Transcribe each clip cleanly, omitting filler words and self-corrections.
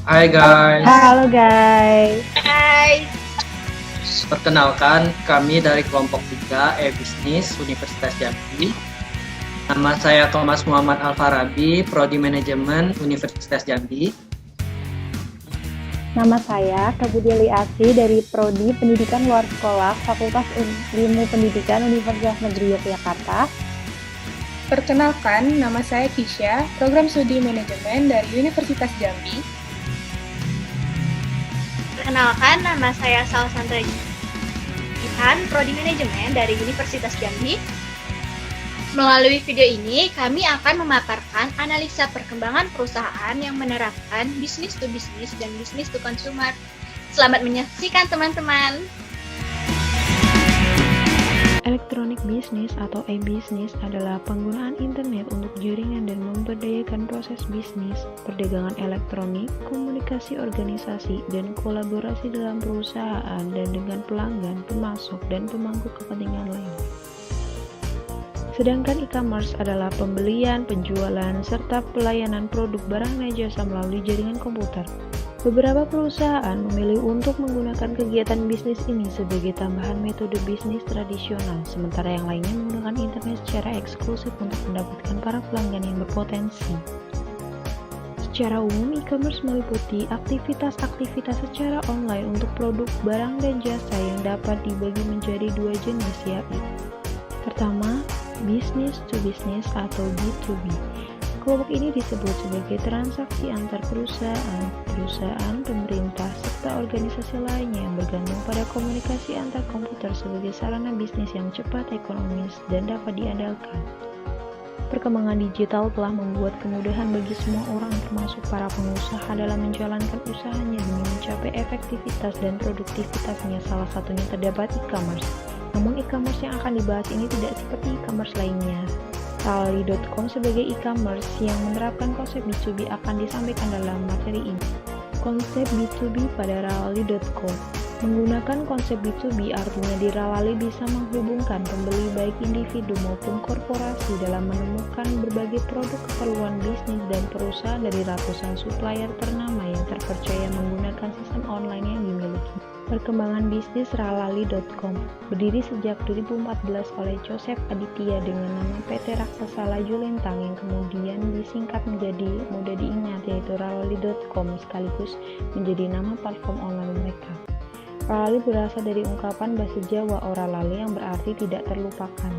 Hai guys, Halo guys. Hai, perkenalkan kami dari kelompok 3 E-Bisnis Universitas Jambi. Nama saya Thomas Muhammad Al-Farabi, Prodi Manajemen Universitas Jambi. Nama saya Kabudi Liasi dari Prodi Pendidikan Luar Sekolah Fakultas Ilmu Pendidikan Universitas Negeri Yogyakarta. perkenalkan nama saya Kisha, Program Studi Manajemen dari Universitas Jambi. Perkenalkan, nama saya Salsandra Jihan, Prodi Manajemen dari Universitas Jambi. Melalui video ini, kami akan memaparkan analisa perkembangan perusahaan yang menerapkan bisnis to bisnis dan bisnis to consumer. Selamat menyaksikan teman-teman. Electronic business atau e-business adalah penggunaan internet untuk jaringan dan memberdayakan proses bisnis, perdagangan elektronik, komunikasi organisasi, dan kolaborasi dalam perusahaan dan dengan pelanggan, pemasok, dan pemangku kepentingan lain. Sedangkan e-commerce adalah pembelian, penjualan, serta pelayanan produk barang dan jasa melalui jaringan komputer. Beberapa perusahaan memilih untuk menggunakan kegiatan bisnis ini sebagai tambahan metode bisnis tradisional, sementara yang lainnya menggunakan internet secara eksklusif untuk mendapatkan para pelanggan yang berpotensi. Secara umum, e-commerce meliputi aktivitas-aktivitas secara online untuk produk, barang, dan jasa yang dapat dibagi menjadi dua jenis, yaitu pertama, business to business atau B2B. Kelompok ini disebut sebagai transaksi antar perusahaan, pemerintah, serta organisasi lainnya yang bergantung pada komunikasi antar komputer sebagai sarana bisnis yang cepat, ekonomis, dan dapat diandalkan. Perkembangan digital telah membuat kemudahan bagi semua orang termasuk para pengusaha dalam menjalankan usahanya demi mencapai efektivitas dan produktivitasnya. Salah satunya terdapat e-commerce. Namun e-commerce yang akan dibahas ini tidak seperti e-commerce lainnya. Ralali.com sebagai e-commerce yang menerapkan konsep B2B akan disampaikan dalam materi ini. Konsep B2B pada Ralali.com. Menggunakan konsep B2B artinya di Ralali bisa menghubungkan pembeli baik individu maupun korporasi dalam menemukan berbagai produk keperluan bisnis dan perusahaan dari ratusan supplier ternama yang terpercaya menggunakan sistem online yang dimiliki. Perkembangan bisnis Ralali.com berdiri sejak 2014 oleh Joseph Aditya dengan nama PT Raksasa Laju Lintang yang kemudian disingkat menjadi mudah diingat yaitu Ralali.com sekaligus menjadi nama platform online mereka. Ralali berasal dari ungkapan bahasa Jawa ora lali yang berarti tidak terlupakan.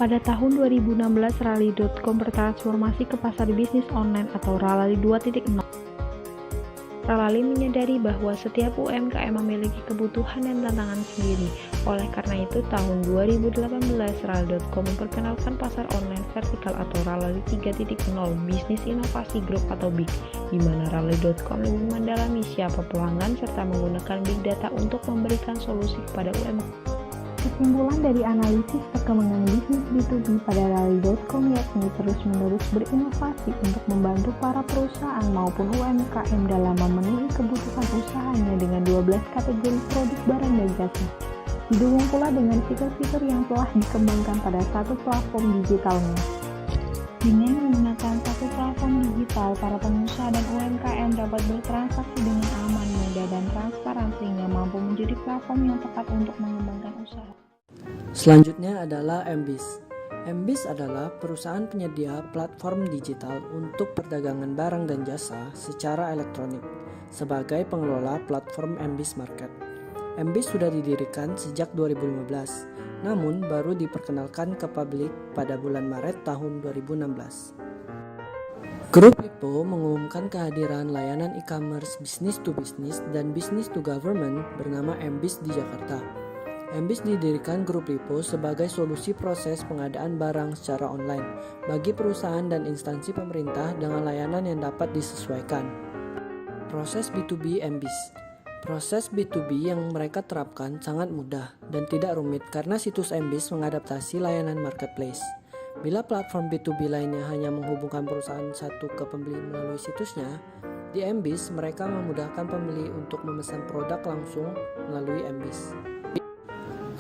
Pada tahun 2016 Ralali.com bertransformasi ke pasar bisnis online atau Ralali 2.0. Ralali menyadari bahwa setiap UMKM memiliki kebutuhan dan tantangan sendiri. Oleh karena itu, tahun 2018 Ralali.com memperkenalkan pasar online vertikal atau Ralali 3.0 Bisnis Inovasi Group atau BIG, di mana Ralali.com lebih mendalami siapa pelanggan serta menggunakan big data untuk memberikan solusi kepada UMKM. Kesimpulan dari analisis perkembangan bisnis B2B pada Ralali.com yakni terus-menerus berinovasi untuk membantu para perusahaan maupun UMKM dalam memenuhi kebutuhan usahanya dengan 12 kategori produk barang dan jasa. Didukung pula dengan fitur-fitur yang telah dikembangkan pada satu platform digitalnya. Dengan menggunakan satu platform digital, para pengusaha dan UMKM dapat bertransaksi dengan aman, mudah, dan transparan sehingga mampu menjadi platform yang tepat untuk mengembangkan usaha. Selanjutnya adalah MBIS. MBIS adalah perusahaan penyedia platform digital untuk perdagangan barang dan jasa secara elektronik sebagai pengelola platform MBIS Market. MBIS sudah didirikan sejak 2015, namun baru diperkenalkan ke publik pada bulan Maret tahun 2016. Grup Lipo mengumumkan kehadiran layanan e-commerce business to business dan business to government bernama MBIS di Jakarta. MBIS didirikan Grup Lipo sebagai solusi proses pengadaan barang secara online bagi perusahaan dan instansi pemerintah dengan layanan yang dapat disesuaikan. Proses B2B MBIS. Proses B2B yang mereka terapkan sangat mudah dan tidak rumit karena situs MBIS mengadaptasi layanan marketplace. Bila platform B2B lainnya hanya menghubungkan perusahaan satu ke pembeli melalui situsnya, di MBIS mereka memudahkan pembeli untuk memesan produk langsung melalui MBIS.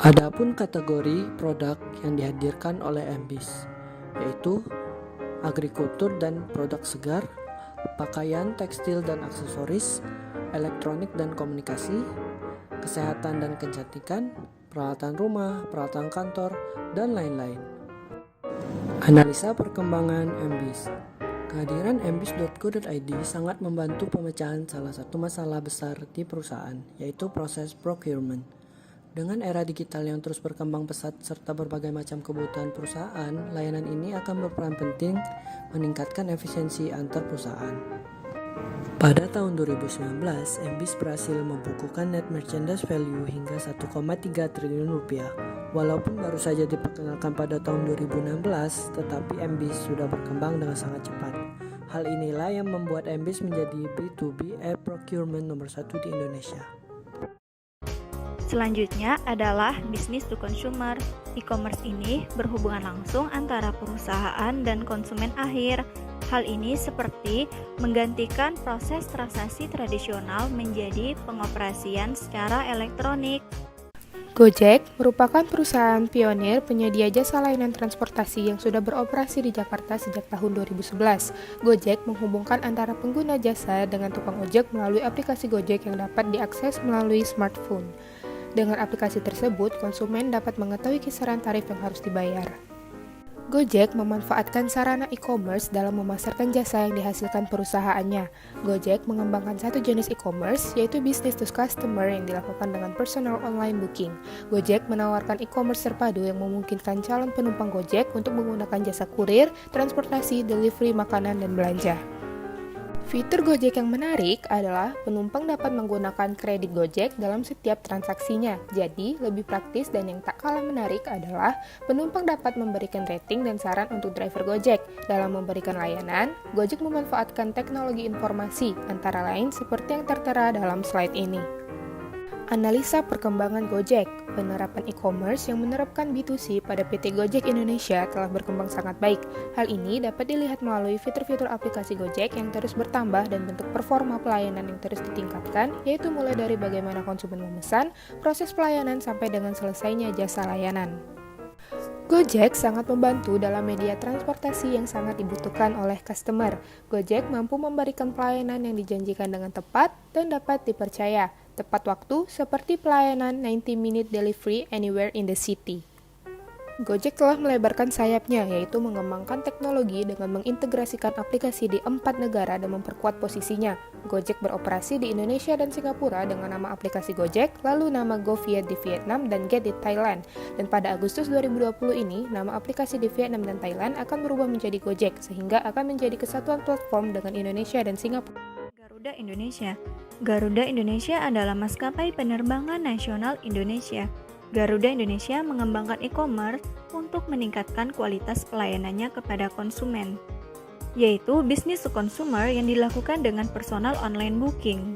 Adapun kategori produk yang dihadirkan oleh MBIS yaitu agrikultur dan produk segar, pakaian, tekstil dan aksesoris, elektronik dan komunikasi, kesehatan dan kecantikan, peralatan rumah, peralatan kantor, dan lain-lain. Analisa perkembangan MBIS. Kehadiran mbis.co.id sangat membantu pemecahan salah satu masalah besar di perusahaan, yaitu proses procurement. Dengan era digital yang terus berkembang pesat serta berbagai macam kebutuhan perusahaan, layanan ini akan berperan penting meningkatkan efisiensi antar perusahaan. Pada tahun 2019, MBIS berhasil membukukan net merchandise value hingga 1,3 triliun rupiah. Walaupun baru saja diperkenalkan pada tahun 2016, tetapi MBIS sudah berkembang dengan sangat cepat. Hal inilah yang membuat MBIS menjadi B2B e-procurement nomor 1 di Indonesia. Selanjutnya adalah business to consumer. E-commerce ini berhubungan langsung antara perusahaan dan konsumen akhir. Hal ini seperti menggantikan proses transaksi tradisional menjadi pengoperasian secara elektronik. Gojek merupakan perusahaan pionir penyedia jasa layanan transportasi yang sudah beroperasi di Jakarta sejak tahun 2011. Gojek menghubungkan antara pengguna jasa dengan tukang ojek melalui aplikasi Gojek yang dapat diakses melalui smartphone. Dengan aplikasi tersebut, konsumen dapat mengetahui kisaran tarif yang harus dibayar. Gojek memanfaatkan sarana e-commerce dalam memasarkan jasa yang dihasilkan perusahaannya. Gojek mengembangkan satu jenis e-commerce, yaitu business to customer yang dilakukan dengan personal online booking. Gojek menawarkan e-commerce terpadu yang memungkinkan calon penumpang Gojek untuk menggunakan jasa kurir, transportasi, delivery makanan, dan belanja. Fitur Gojek yang menarik adalah penumpang dapat menggunakan kredit Gojek dalam setiap transaksinya. Jadi, lebih praktis dan yang tak kalah menarik adalah penumpang dapat memberikan rating dan saran untuk driver Gojek. Dalam memberikan layanan, Gojek memanfaatkan teknologi informasi, antara lain seperti yang tertera dalam slide ini. Analisa perkembangan Gojek. Penerapan e-commerce yang menerapkan B2C pada PT Gojek Indonesia telah berkembang sangat baik. Hal ini dapat dilihat melalui fitur-fitur aplikasi Gojek yang terus bertambah dan bentuk performa pelayanan yang terus ditingkatkan, yaitu mulai dari bagaimana konsumen memesan, proses pelayanan sampai dengan selesainya jasa layanan. Gojek sangat membantu dalam media transportasi yang sangat dibutuhkan oleh customer. Gojek mampu memberikan pelayanan yang dijanjikan dengan tepat dan dapat dipercaya. Tepat waktu seperti pelayanan 90-minute delivery anywhere in the city. Gojek telah melebarkan sayapnya, yaitu mengembangkan teknologi dengan mengintegrasikan aplikasi di 4 negara dan memperkuat posisinya. Gojek beroperasi di Indonesia dan Singapura dengan nama aplikasi Gojek, lalu nama GoViet di Vietnam dan Get di Thailand. Dan pada Agustus 2020 ini, nama aplikasi di Vietnam dan Thailand akan berubah menjadi Gojek, sehingga akan menjadi kesatuan platform dengan Indonesia dan Singapura. Garuda Indonesia. Garuda Indonesia adalah maskapai penerbangan nasional Indonesia. Garuda Indonesia mengembangkan e-commerce untuk meningkatkan kualitas pelayanannya kepada konsumen, yaitu business to consumer yang dilakukan dengan personal online booking.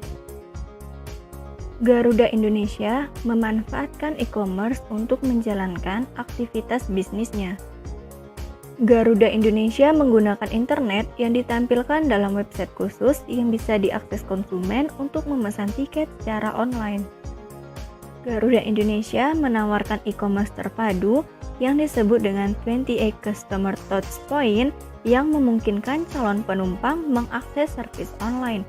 Garuda Indonesia memanfaatkan e-commerce untuk menjalankan aktivitas bisnisnya. Garuda Indonesia menggunakan internet yang ditampilkan dalam website khusus yang bisa diakses konsumen untuk memesan tiket secara online. Garuda Indonesia menawarkan e-commerce terpadu yang disebut dengan 28 Customer Touchpoint yang memungkinkan calon penumpang mengakses servis online,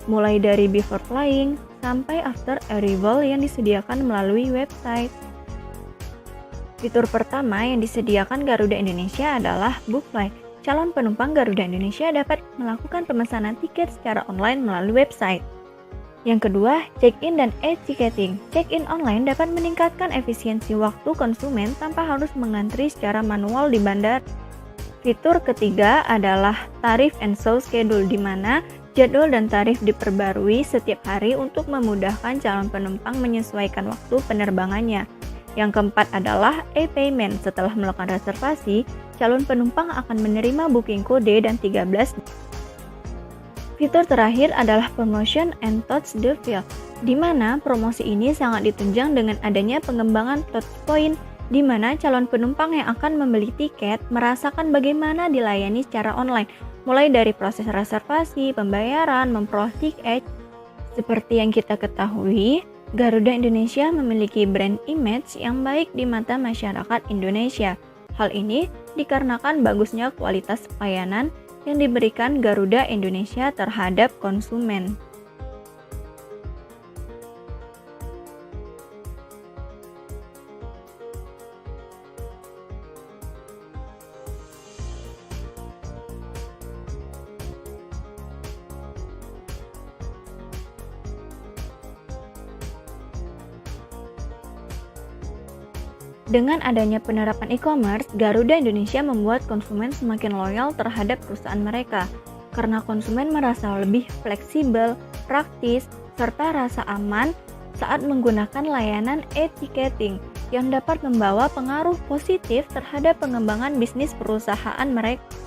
mulai dari before flying sampai after arrival yang disediakan melalui website. Fitur pertama yang disediakan Garuda Indonesia adalah BookFly. Calon penumpang Garuda Indonesia dapat melakukan pemesanan tiket secara online melalui website. Yang kedua, check-in dan e-ticketing. Check-in online dapat meningkatkan efisiensi waktu konsumen tanpa harus mengantri secara manual di bandara. Fitur ketiga adalah tarif and show schedule, di mana jadwal dan tarif diperbarui setiap hari untuk memudahkan calon penumpang menyesuaikan waktu penerbangannya. Yang keempat adalah e-payment. Setelah melakukan reservasi, calon penumpang akan menerima booking kode dan 13. Fitur terakhir adalah Promotion and Touch the Field, di mana promosi ini sangat ditunjang dengan adanya pengembangan touchpoint, di mana calon penumpang yang akan membeli tiket merasakan bagaimana dilayani secara online, mulai dari proses reservasi, pembayaran, memperoleh tiket. Seperti yang kita ketahui, Garuda Indonesia memiliki brand image yang baik di mata masyarakat Indonesia. Hal ini dikarenakan bagusnya kualitas pelayanan yang diberikan Garuda Indonesia terhadap konsumen. Dengan adanya penerapan e-commerce, Garuda Indonesia membuat konsumen semakin loyal terhadap perusahaan mereka karena konsumen merasa lebih fleksibel, praktis, serta rasa aman saat menggunakan layanan e-ticketing yang dapat membawa pengaruh positif terhadap pengembangan bisnis perusahaan mereka.